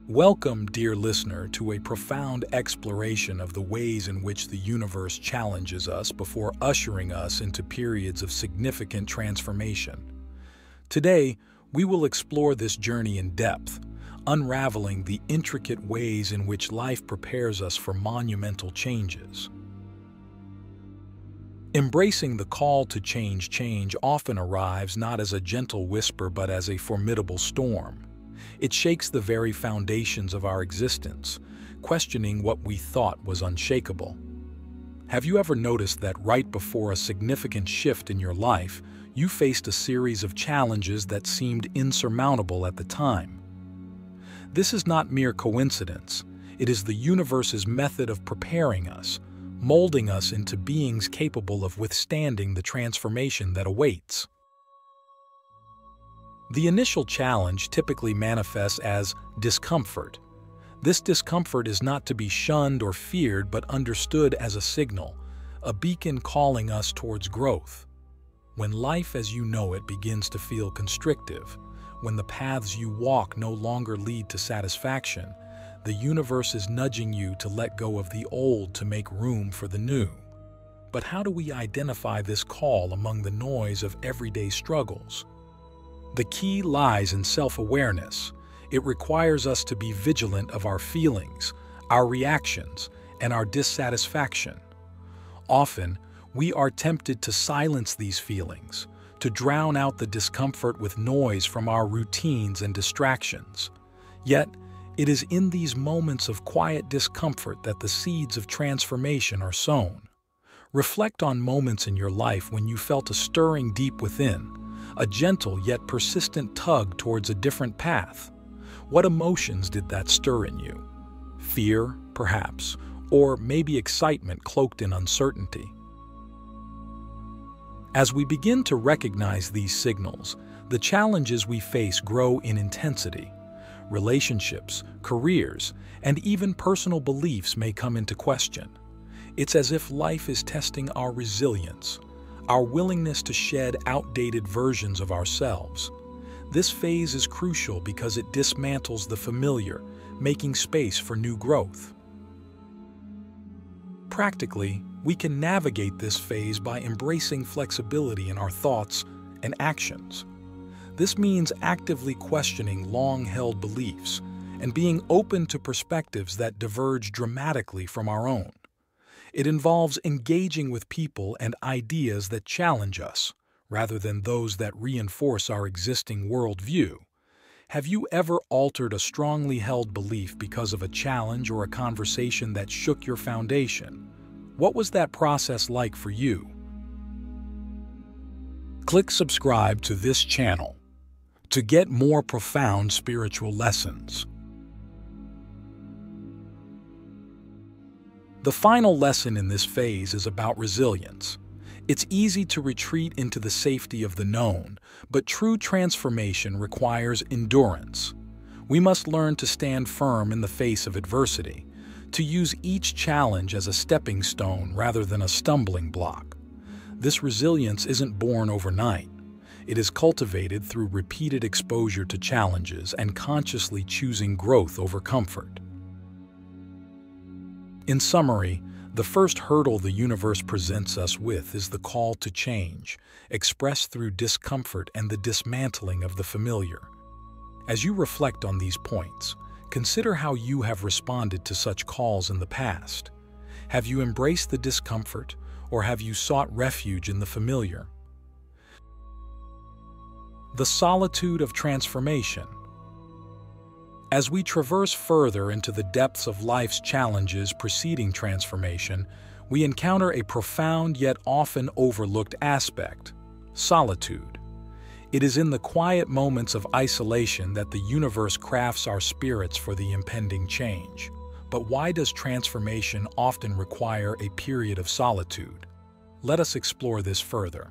Welcome, dear listener, to a profound exploration of the ways in which the universe challenges us before ushering us into periods of significant transformation. Today, we will explore this journey in depth, unraveling the intricate ways in which life prepares us for monumental changes. Embracing the call to change often arrives not as a gentle whisper but as a formidable storm. It shakes the very foundations of our existence, questioning what we thought was unshakable. Have you ever noticed that right before a significant shift in your life, you faced a series of challenges that seemed insurmountable at the time? This is not mere coincidence. It is the universe's method of preparing us, molding us into beings capable of withstanding the transformation that awaits. The initial challenge typically manifests as discomfort. This discomfort is not to be shunned or feared but understood as a signal, a beacon calling us towards growth. When life as you know it begins to feel constrictive, when the paths you walk no longer lead to satisfaction, the universe is nudging you to let go of the old to make room for the new. But how do we identify this call among the noise of everyday struggles? The key lies in self-awareness. It requires us to be vigilant of our feelings, our reactions, and our dissatisfaction. Often, we are tempted to silence these feelings, to drown out the discomfort with noise from our routines and distractions. Yet, it is in these moments of quiet discomfort that the seeds of transformation are sown. Reflect on moments in your life when you felt a stirring deep within, a gentle yet persistent tug towards a different path. What emotions did that stir in you? Fear, perhaps, or maybe excitement cloaked in uncertainty. As we begin to recognize these signals, the challenges we face grow in intensity. Relationships, careers, and even personal beliefs may come into question. It's as if life is testing our resilience, our willingness to shed outdated versions of ourselves. This phase is crucial because it dismantles the familiar, making space for new growth. Practically, we can navigate this phase by embracing flexibility in our thoughts and actions. This means actively questioning long-held beliefs and being open to perspectives that diverge dramatically from our own. It involves engaging with people and ideas that challenge us, rather than those that reinforce our existing worldview. Have you ever altered a strongly held belief because of a challenge or a conversation that shook your foundation? What was that process like for you? Click subscribe to this channel to get more profound spiritual lessons. The final lesson in this phase is about resilience. It's easy to retreat into the safety of the known, but true transformation requires endurance. We must learn to stand firm in the face of adversity, to use each challenge as a stepping stone rather than a stumbling block. This resilience isn't born overnight. It is cultivated through repeated exposure to challenges and consciously choosing growth over comfort. In summary, the first hurdle the universe presents us with is the call to change, expressed through discomfort and the dismantling of the familiar. As you reflect on these points, consider how you have responded to such calls in the past. Have you embraced the discomfort, or have you sought refuge in the familiar? The solitude of transformation. As we traverse further into the depths of life's challenges preceding transformation, we encounter a profound yet often overlooked aspect: solitude. It is in the quiet moments of isolation that the universe crafts our spirits for the impending change. But why does transformation often require a period of solitude? Let us explore this further.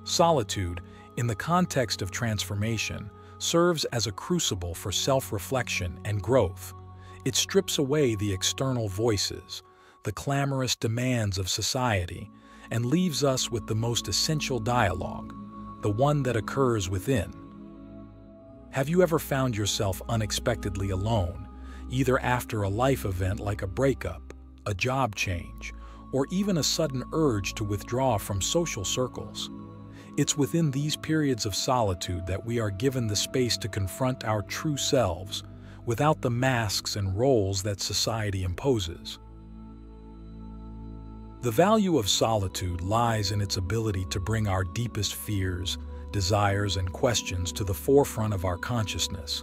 Solitude, in the context of transformation, serves as a crucible for self-reflection and growth. It strips away the external voices, the clamorous demands of society, and leaves us with the most essential dialogue, the one that occurs within. Have you ever found yourself unexpectedly alone, either after a life event like a breakup, a job change, or even a sudden urge to withdraw from social circles? It's within these periods of solitude that we are given the space to confront our true selves, without the masks and roles that society imposes. The value of solitude lies in its ability to bring our deepest fears, desires, and questions to the forefront of our consciousness.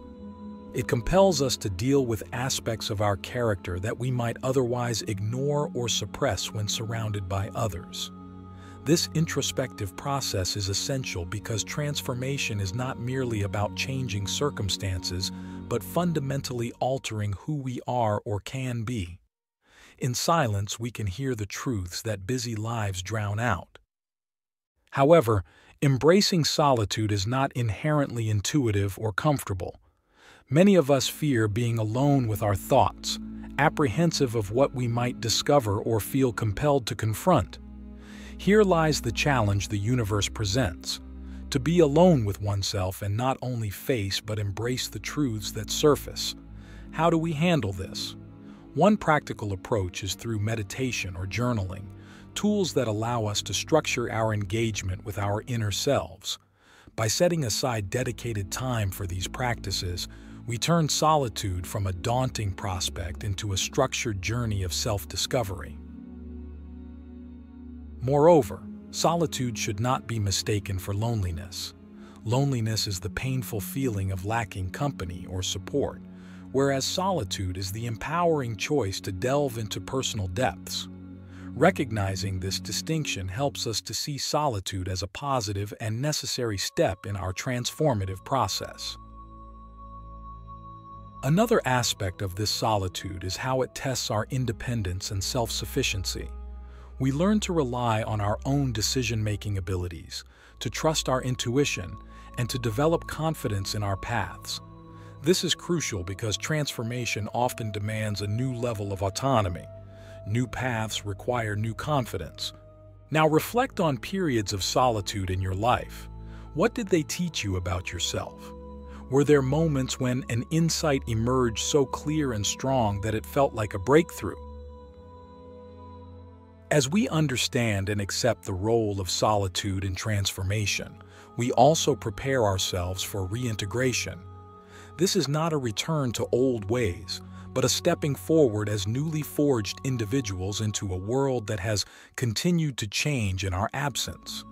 It compels us to deal with aspects of our character that we might otherwise ignore or suppress when surrounded by others. This introspective process is essential because transformation is not merely about changing circumstances, but fundamentally altering who we are or can be. In silence, we can hear the truths that busy lives drown out. However, embracing solitude is not inherently intuitive or comfortable. Many of us fear being alone with our thoughts, apprehensive of what we might discover or feel compelled to confront. Here lies the challenge the universe presents: to be alone with oneself and not only face but embrace the truths that surface. How do we handle this? One practical approach is through meditation or journaling, tools that allow us to structure our engagement with our inner selves. By setting aside dedicated time for these practices, we turn solitude from a daunting prospect into a structured journey of self-discovery. Moreover, solitude should not be mistaken for loneliness. Loneliness is the painful feeling of lacking company or support, whereas solitude is the empowering choice to delve into personal depths. Recognizing this distinction helps us to see solitude as a positive and necessary step in our transformative process. Another aspect of this solitude is how it tests our independence and self-sufficiency. We learn to rely on our own decision-making abilities, to trust our intuition, and to develop confidence in our paths. This is crucial because transformation often demands a new level of autonomy. New paths require new confidence. Now reflect on periods of solitude in your life. What did they teach you about yourself? Were there moments when an insight emerged so clear and strong that it felt like a breakthrough? As we understand and accept the role of solitude in transformation, we also prepare ourselves for reintegration. This is not a return to old ways, but a stepping forward as newly forged individuals into a world that has continued to change in our absence.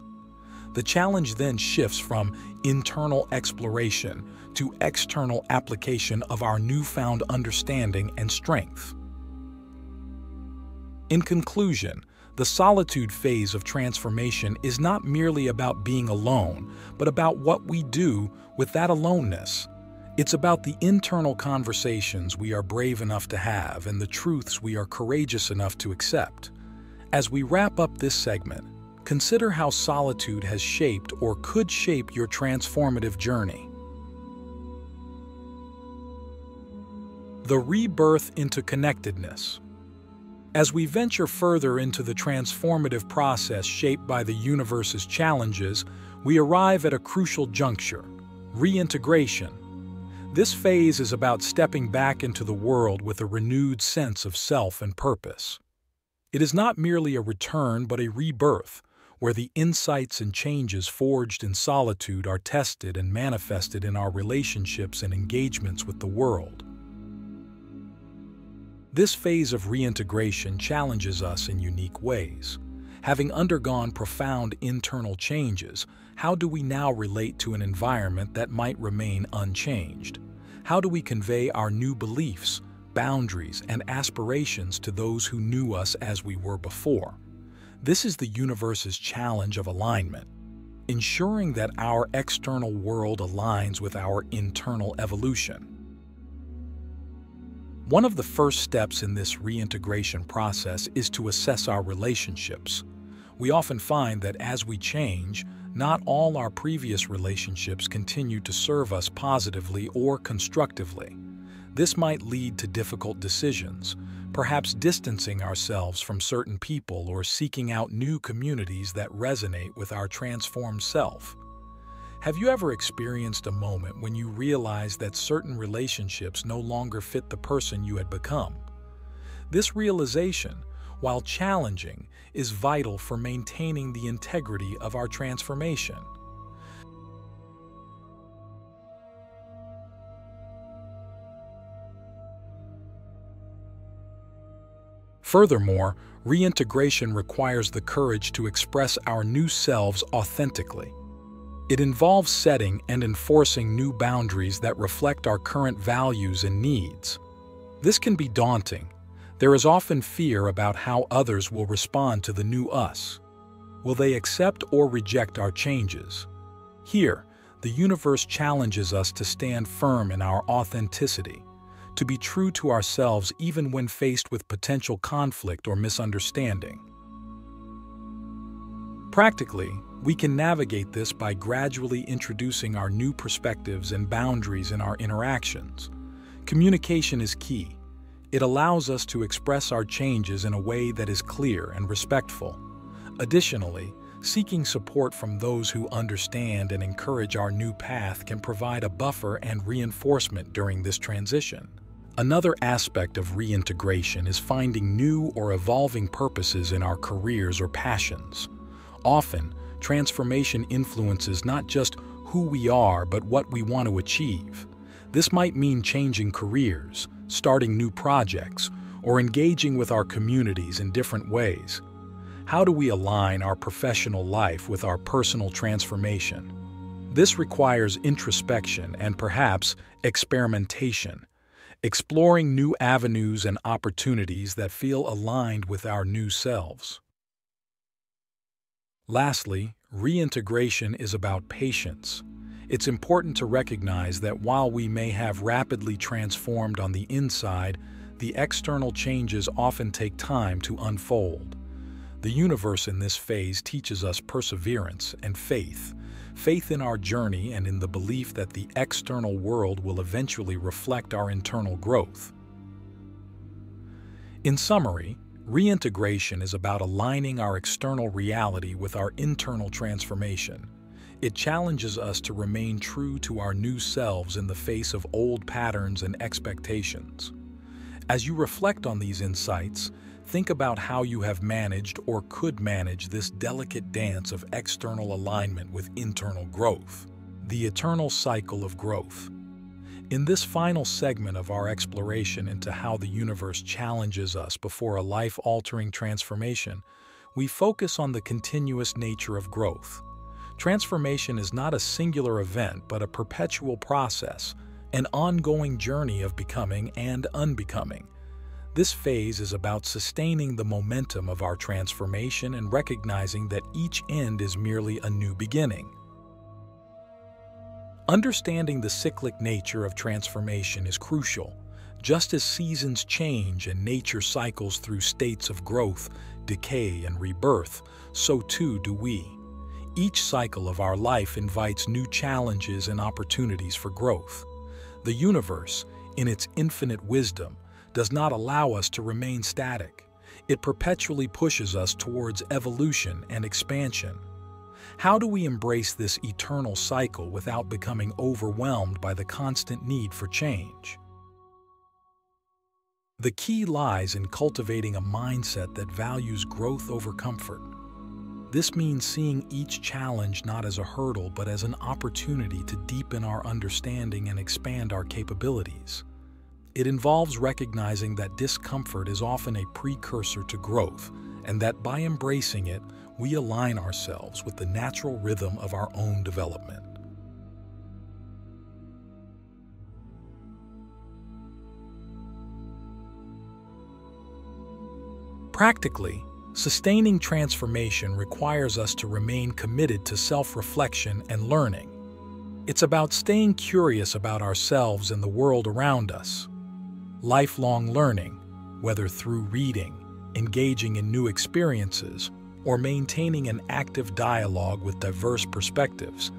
The challenge then shifts from internal exploration to external application of our newfound understanding and strength. In conclusion, the solitude phase of transformation is not merely about being alone, but about what we do with that aloneness. It's about the internal conversations we are brave enough to have and the truths we are courageous enough to accept. As we wrap up this segment, consider how solitude has shaped or could shape your transformative journey. The rebirth into connectedness. As we venture further into the transformative process shaped by the universe's challenges, we arrive at a crucial juncture: reintegration. This phase is about stepping back into the world with a renewed sense of self and purpose. It is not merely a return but a rebirth, where the insights and changes forged in solitude are tested and manifested in our relationships and engagements with the world. This phase of reintegration challenges us in unique ways. Having undergone profound internal changes, how do we now relate to an environment that might remain unchanged? How do we convey our new beliefs, boundaries, and aspirations to those who knew us as we were before? This is the universe's challenge of alignment, ensuring that our external world aligns with our internal evolution. One of the first steps in this reintegration process is to assess our relationships. We often find that as we change, not all our previous relationships continue to serve us positively or constructively. This might lead to difficult decisions, perhaps distancing ourselves from certain people or seeking out new communities that resonate with our transformed self. Have you ever experienced a moment when you realized that certain relationships no longer fit the person you had become? This realization, while challenging, is vital for maintaining the integrity of our transformation. Furthermore, reintegration requires the courage to express our new selves authentically. It involves setting and enforcing new boundaries that reflect our current values and needs. This can be daunting. There is often fear about how others will respond to the new us. Will they accept or reject our changes? Here, the universe challenges us to stand firm in our authenticity, to be true to ourselves even when faced with potential conflict or misunderstanding. Practically, we can navigate this by gradually introducing our new perspectives and boundaries in our interactions. Communication is key. It allows us to express our changes in a way that is clear and respectful. Additionally, seeking support from those who understand and encourage our new path can provide a buffer and reinforcement during this transition. Another aspect of reintegration is finding new or evolving purposes in our careers or passions. Often, transformation influences not just who we are but what we want to achieve. This might mean changing careers, starting new projects, or engaging with our communities in different ways. How do we align our professional life with our personal transformation? This requires introspection and perhaps experimentation, exploring new avenues and opportunities that feel aligned with our new selves. Lastly, reintegration is about patience. It's important to recognize that while we may have rapidly transformed on the inside, the external changes often take time to unfold. The universe in this phase teaches us perseverance and faith in our journey and in the belief that the external world will eventually reflect our internal growth. In summary, reintegration is about aligning our external reality with our internal transformation. It challenges us to remain true to our new selves in the face of old patterns and expectations. As you reflect on these insights, think about how you have managed or could manage this delicate dance of external alignment with internal growth, the eternal cycle of growth. In this final segment of our exploration into how the universe challenges us before a life-altering transformation, we focus on the continuous nature of growth. Transformation is not a singular event but a perpetual process, an ongoing journey of becoming and unbecoming. This phase is about sustaining the momentum of our transformation and recognizing that each end is merely a new beginning. Understanding the cyclic nature of transformation is crucial. Just as seasons change and nature cycles through states of growth, decay, and rebirth, so too do we. Each cycle of our life invites new challenges and opportunities for growth. The universe, in its infinite wisdom, does not allow us to remain static. It perpetually pushes us towards evolution and expansion. How do we embrace this eternal cycle without becoming overwhelmed by the constant need for change? The key lies in cultivating a mindset that values growth over comfort. This means seeing each challenge not as a hurdle but as an opportunity to deepen our understanding and expand our capabilities. It involves recognizing that discomfort is often a precursor to growth, and that by embracing it, we align ourselves with the natural rhythm of our own development. Practically, sustaining transformation requires us to remain committed to self-reflection and learning. It's about staying curious about ourselves and the world around us. Lifelong learning, whether through reading, engaging in new experiences, or maintaining an active dialogue with diverse perspectives,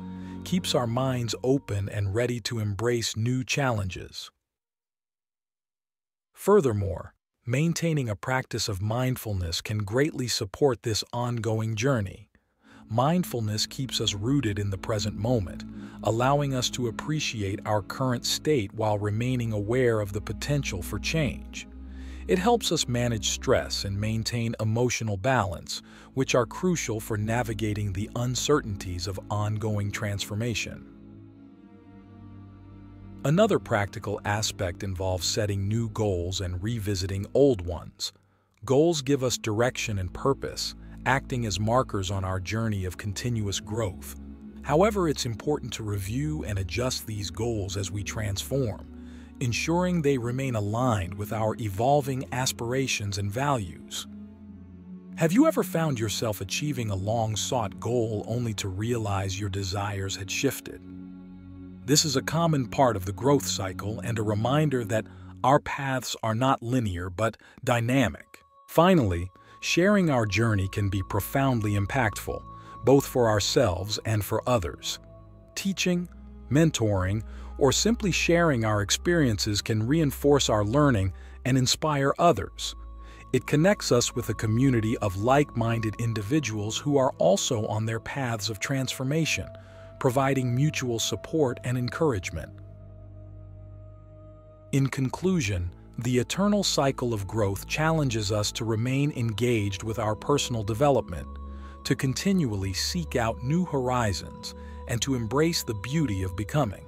keeps our minds open and ready to embrace new challenges. Furthermore, maintaining a practice of mindfulness can greatly support this ongoing journey. Mindfulness keeps us rooted in the present moment, allowing us to appreciate our current state while remaining aware of the potential for change. It helps us manage stress and maintain emotional balance, which are crucial for navigating the uncertainties of ongoing transformation. Another practical aspect involves setting new goals and revisiting old ones. Goals give us direction and purpose, acting as markers on our journey of continuous growth. However, it's important to review and adjust these goals as we transform, ensuring they remain aligned with our evolving aspirations and values. Have you ever found yourself achieving a long-sought goal only to realize your desires had shifted? This is a common part of the growth cycle and a reminder that our paths are not linear but dynamic. Finally, sharing our journey can be profoundly impactful, both for ourselves and for others. Teaching, mentoring, or simply sharing our experiences can reinforce our learning and inspire others. It connects us with a community of like-minded individuals who are also on their paths of transformation, providing mutual support and encouragement. In conclusion, the eternal cycle of growth challenges us to remain engaged with our personal development, to continually seek out new horizons, and to embrace the beauty of becoming.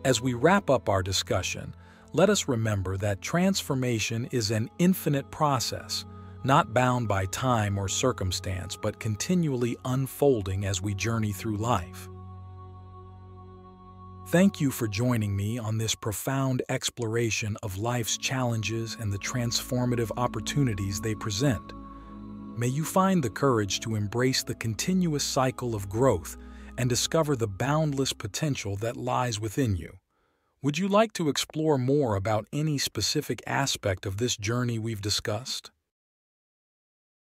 As we wrap up our discussion, let us remember that transformation is an infinite process, not bound by time or circumstance, but continually unfolding as we journey through life. Thank you for joining me on this profound exploration of life's challenges and the transformative opportunities they present. May you find the courage to embrace the continuous cycle of growth and discover the boundless potential that lies within you. Would you like to explore more about any specific aspect of this journey we've discussed?